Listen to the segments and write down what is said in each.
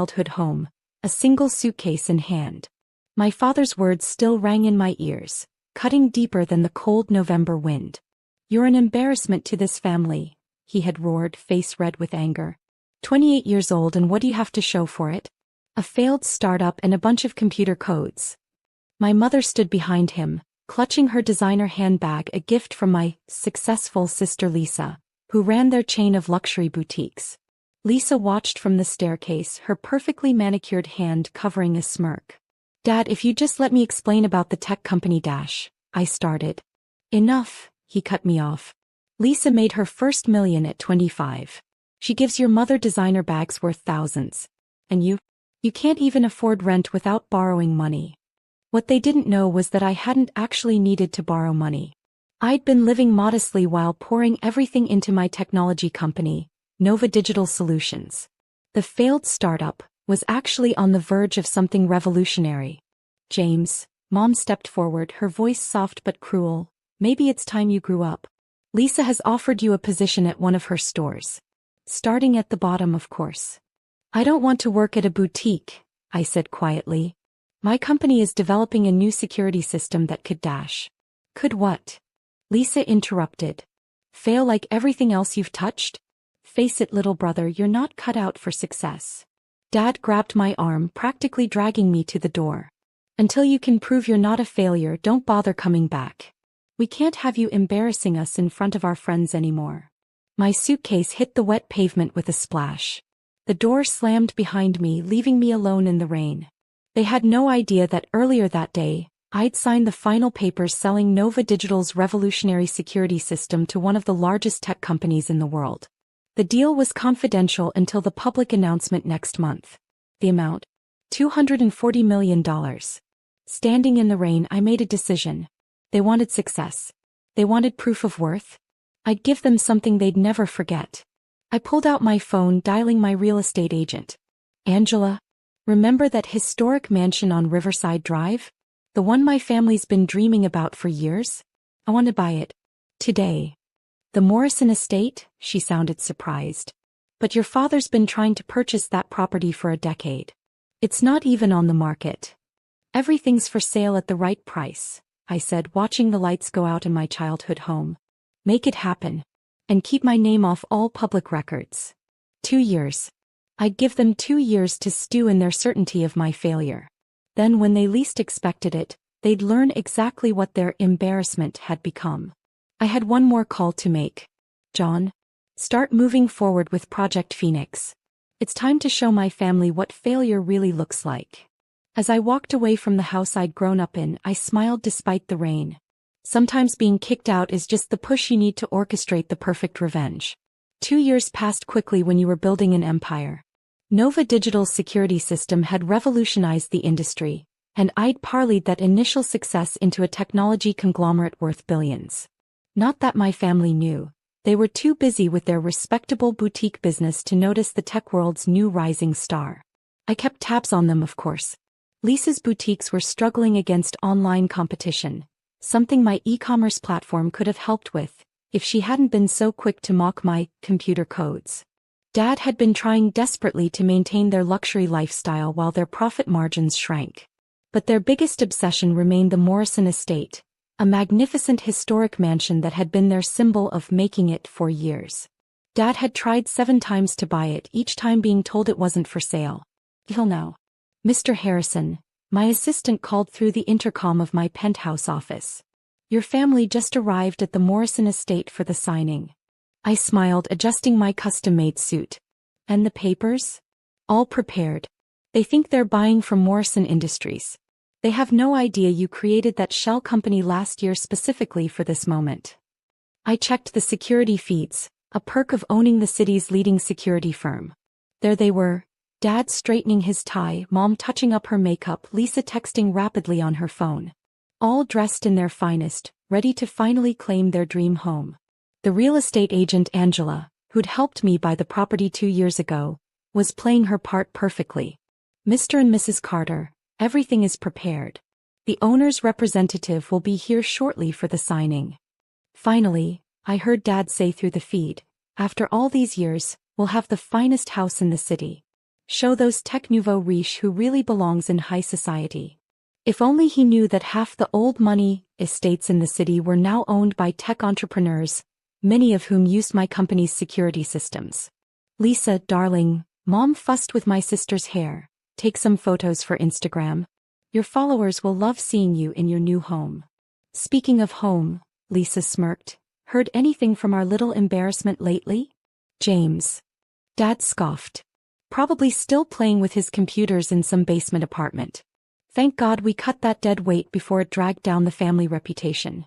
childhood home, a single suitcase in hand. My father's words still rang in my ears, cutting deeper than the cold November wind. "You're an embarrassment to this family," he had roared, face red with anger. 28 years old, and what do you have to show for it? A failed startup and a bunch of computer codes. My mother stood behind him, clutching her designer handbag, a gift from my successful sister Lisa, who ran their chain of luxury boutiques. Lisa watched from the staircase, her perfectly manicured hand covering a smirk. "Dad, if you just let me explain about the tech company dash," I started. "Enough," he cut me off. "Lisa made her first million at 25. She gives your mother designer bags worth thousands. And you can't even afford rent without borrowing money." What they didn't know was that I hadn't actually needed to borrow money. I'd been living modestly while pouring everything into my technology company, Nova Digital Solutions. The failed startup was actually on the verge of something revolutionary. "James," Mom stepped forward, her voice soft but cruel, "maybe it's time you grew up. Lisa has offered you a position at one of her stores. Starting at the bottom, of course." "I don't want to work at a boutique," I said quietly. "My company is developing a new security system that could dash." "Could what?" Lisa interrupted. "Fail like everything else you've touched? Face it, little brother, you're not cut out for success." Dad grabbed my arm, practically dragging me to the door. "Until you can prove you're not a failure, don't bother coming back. We can't have you embarrassing us in front of our friends anymore." My suitcase hit the wet pavement with a splash. The door slammed behind me, leaving me alone in the rain. They had no idea that earlier that day, I'd signed the final papers selling Nova Digital's revolutionary security system to one of the largest tech companies in the world. The deal was confidential until the public announcement next month. The amount? $240 million. Standing in the rain, I made a decision. They wanted success. They wanted proof of worth. I'd give them something they'd never forget. I pulled out my phone, dialing my real estate agent. "Angela, remember that historic mansion on Riverside Drive? The one my family's been dreaming about for years? I want to buy it. Today." "The Morrison estate?" She sounded surprised. "But your father's been trying to purchase that property for a decade. It's not even on the market. Everything's for sale at the right price," I said, watching the lights go out in my childhood home. "Make it happen. And keep my name off all public records." 2 years. I'd give them 2 years to stew in their certainty of my failure. Then when they least expected it, they'd learn exactly what their embarrassment had become. I had one more call to make. "John, start moving forward with Project Phoenix. It's time to show my family what failure really looks like." As I walked away from the house I'd grown up in, I smiled despite the rain. Sometimes being kicked out is just the push you need to orchestrate the perfect revenge. 2 years passed quickly when you were building an empire. Nova Digital's security system had revolutionized the industry, and I'd parlayed that initial success into a technology conglomerate worth billions. Not that my family knew. They were too busy with their respectable boutique business to notice the tech world's new rising star. I kept tabs on them, of course. Lisa's boutiques were struggling against online competition, something my e-commerce platform could have helped with, if she hadn't been so quick to mock my computer codes. Dad had been trying desperately to maintain their luxury lifestyle while their profit margins shrank. But their biggest obsession remained the Morrison estate, a magnificent historic mansion that had been their symbol of making it for years. Dad had tried 7 times to buy it, each time being told it wasn't for sale. Till now. "Mr. Harrison," my assistant called through the intercom of my penthouse office. "Your family just arrived at the Morrison estate for the signing." I smiled, adjusting my custom-made suit. "And the papers?" "All prepared. They think they're buying from Morrison Industries. They have no idea you created that shell company last year specifically for this moment." I checked the security feeds, a perk of owning the city's leading security firm. There they were. Dad straightening his tie, Mom touching up her makeup, Lisa texting rapidly on her phone. All dressed in their finest, ready to finally claim their dream home. The real estate agent Angela, who'd helped me buy the property 2 years ago, was playing her part perfectly. "Mr. and Mrs. Carter, everything is prepared. The owner's representative will be here shortly for the signing." Finally, I heard Dad say through the feed, "After all these years, we'll have the finest house in the city." Show those tech nouveau riche who really belongs in high society. If only he knew that half the old money estates in the city were now owned by tech entrepreneurs, many of whom used my company's security systems. Lisa, darling, Mom fussed with my sister's hair. Take some photos for Instagram. Your followers will love seeing you in your new home. Speaking of home, Lisa smirked. Heard anything from our little embarrassment lately? James. Dad scoffed. Probably still playing with his computers in some basement apartment. Thank God we cut that dead weight before it dragged down the family reputation.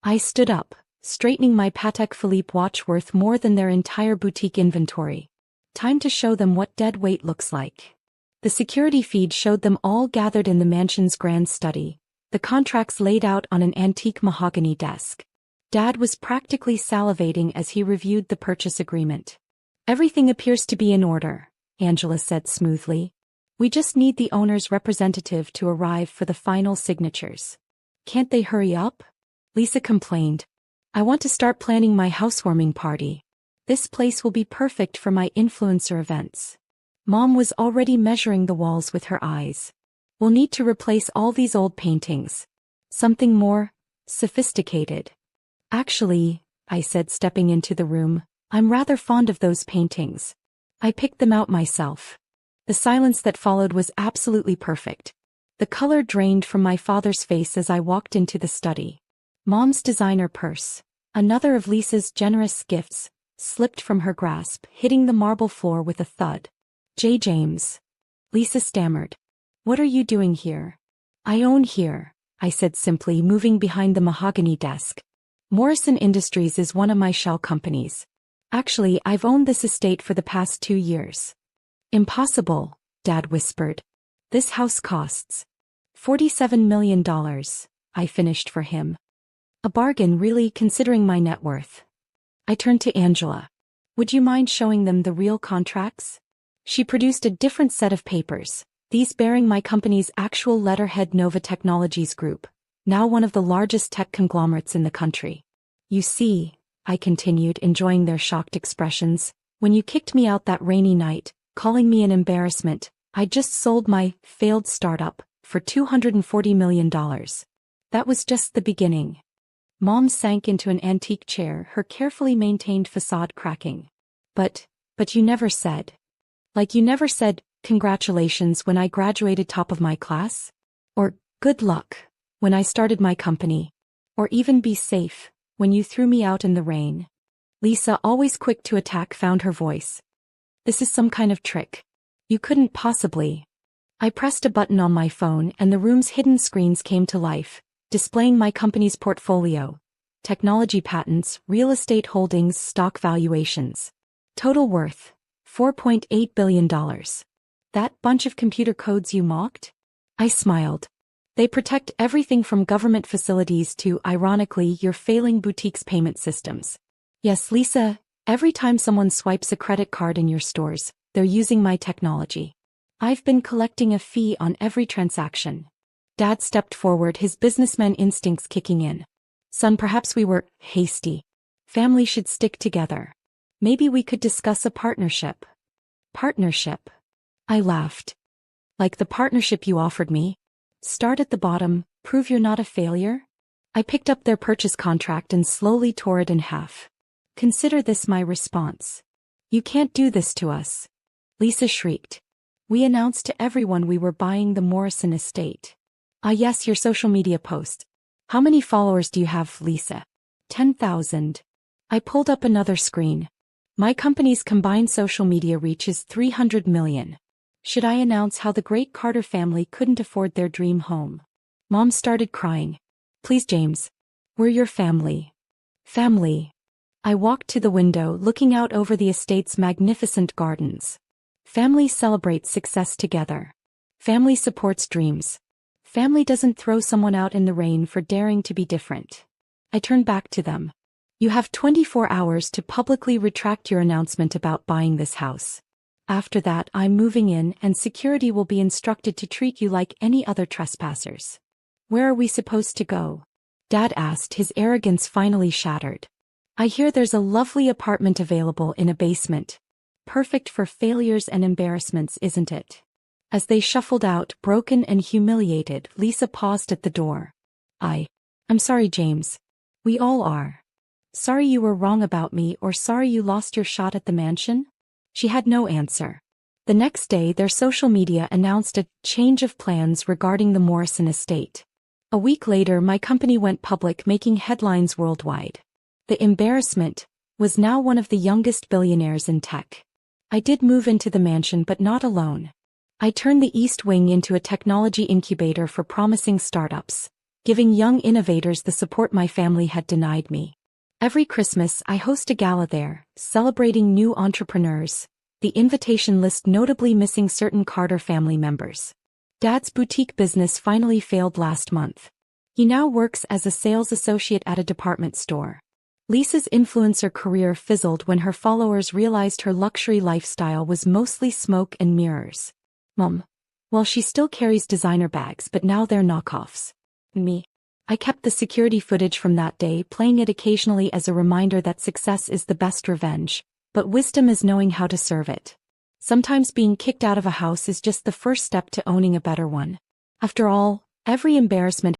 I stood up, straightening my Patek Philippe watch worth more than their entire boutique inventory. Time to show them what dead weight looks like. The security feed showed them all gathered in the mansion's grand study, the contracts laid out on an antique mahogany desk. Dad was practically salivating as he reviewed the purchase agreement. Everything appears to be in order, Angela said smoothly. We just need the owner's representative to arrive for the final signatures. Can't they hurry up? Lisa complained. I want to start planning my housewarming party. This place will be perfect for my influencer events. Mom was already measuring the walls with her eyes. We'll need to replace all these old paintings. Something more sophisticated. Actually, I said, stepping into the room, I'm rather fond of those paintings. I picked them out myself. The silence that followed was absolutely perfect. The color drained from my father's face as I walked into the study. Mom's designer purse, another of Lisa's generous gifts, slipped from her grasp, hitting the marble floor with a thud. James. Lisa stammered. What are you doing here? I own here, I said simply, moving behind the mahogany desk. Morrison Industries is one of my shell companies. Actually, I've owned this estate for the past 2 years. Impossible, Dad whispered. This house costs $47 million, I finished for him. A bargain, really, considering my net worth. I turned to Angela. Would you mind showing them the real contracts? She produced a different set of papers, these bearing my company's actual letterhead, Nova Technologies Group, now one of the largest tech conglomerates in the country. You see, I continued, enjoying their shocked expressions, when you kicked me out that rainy night, calling me an embarrassment, I just sold my failed startup for $240 million. That was just the beginning. Mom sank into an antique chair, her carefully maintained facade cracking. But you never said. Like you never said, congratulations when I graduated top of my class? Or, good luck, when I started my company? Or even be safe, when you threw me out in the rain? Lisa, always quick to attack, found her voice. This is some kind of trick. You couldn't possibly. I pressed a button on my phone and the room's hidden screens came to life, displaying my company's portfolio, technology patents, real estate holdings, stock valuations. Total worth, $4.8 billion. That bunch of computer codes you mocked? I smiled. They protect everything from government facilities to, ironically, your failing boutique's payment systems. Yes, Lisa, every time someone swipes a credit card in your stores, they're using my technology. I've been collecting a fee on every transaction. Dad stepped forward, his businessman instincts kicking in. Son, perhaps we were hasty. Family should stick together. Maybe we could discuss a partnership. Partnership? I laughed. Like the partnership you offered me? Start at the bottom, prove you're not a failure? I picked up their purchase contract and slowly tore it in half. Consider this my response. You can't do this to us. Lisa shrieked. We announced to everyone we were buying the Morrison estate. Ah yes, your social media post. How many followers do you have, Lisa? 10,000. I pulled up another screen. My company's combined social media reach is 300 million. Should I announce how the great Carter family couldn't afford their dream home? Mom started crying. Please, James. We're your family. Family. I walked to the window, looking out over the estate's magnificent gardens. Family celebrates success together. Family supports dreams. Family doesn't throw someone out in the rain for daring to be different. I turned back to them. You have 24 hours to publicly retract your announcement about buying this house. After that, I'm moving in and security will be instructed to treat you like any other trespassers. Where are we supposed to go? Dad asked, his arrogance finally shattered. I hear there's a lovely apartment available in a basement. perfect for failures and embarrassments, isn't it? As they shuffled out, broken and humiliated, Lisa paused at the door. I'm sorry, James. We all are. Sorry you were wrong about me, or sorry you lost your shot at the mansion? She had no answer. The next day, their social media announced a change of plans regarding the Morrison estate. A week later, my company went public, making headlines worldwide. The embarrassment was now one of the youngest billionaires in tech. I did move into the mansion, but not alone. I turned the East Wing into a technology incubator for promising startups, giving young innovators the support my family had denied me. Every Christmas, I host a gala there, celebrating new entrepreneurs, the invitation list notably missing certain Carter family members. Dad's boutique business finally failed last month. He now works as a sales associate at a department store. Lisa's influencer career fizzled when her followers realized her luxury lifestyle was mostly smoke and mirrors. Well, she still carries designer bags, but now they're knockoffs. I kept the security footage from that day, playing it occasionally as a reminder that success is the best revenge, but wisdom is knowing how to serve it. Sometimes being kicked out of a house is just the first step to owning a better one. After all, every embarrassment